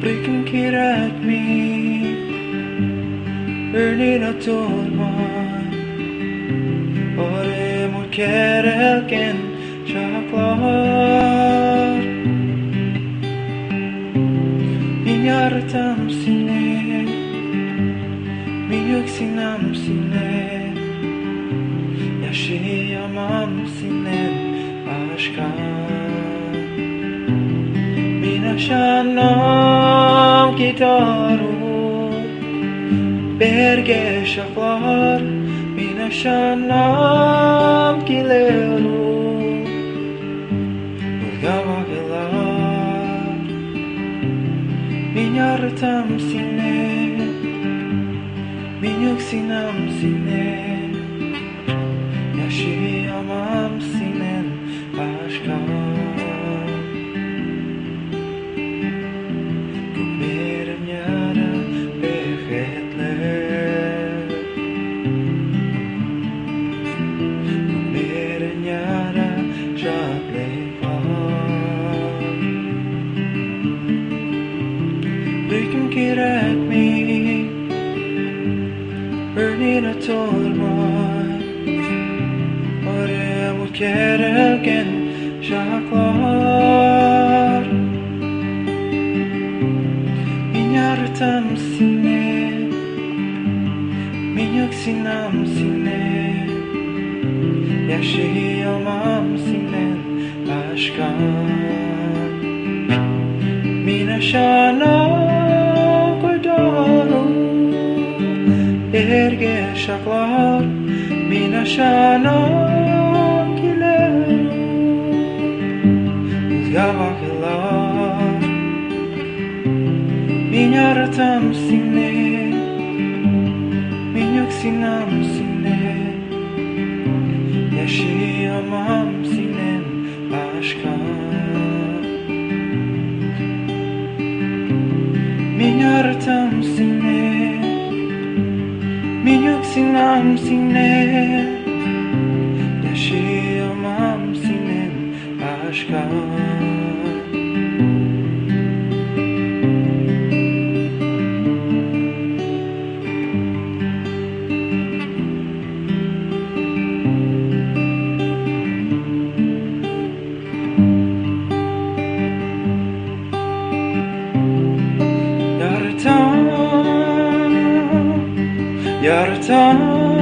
Ryggen kirrat mi Örnina tolman Ore mot kerelken Şaklar Minyartam sine Minyuk sinam sine Yaşayamam sinen aşkın Minaşanam gitarı Berge şaklar Minaşanam gileru Ulgavagelar Minyartam sine Minyuk sinam sine Yaşayamam sinen aşkın Gümlerim yara behretler Gümlerim yara şatleyfar Ryggen kirrat mi Örnina tolman Ore mot kerelken şaklar Minyartam sine Minyuk sinam sine Yaşayamam sinen aşkın Minaşana koydaru Erge şaklar Minaşana gileru Uzgavagelar Minyartam sine Minyuk sinam sine Yaşayamam sinen aşkın Minyartam sine Minyuk sinam sine Yaşayamam sinen aşkın Yaratan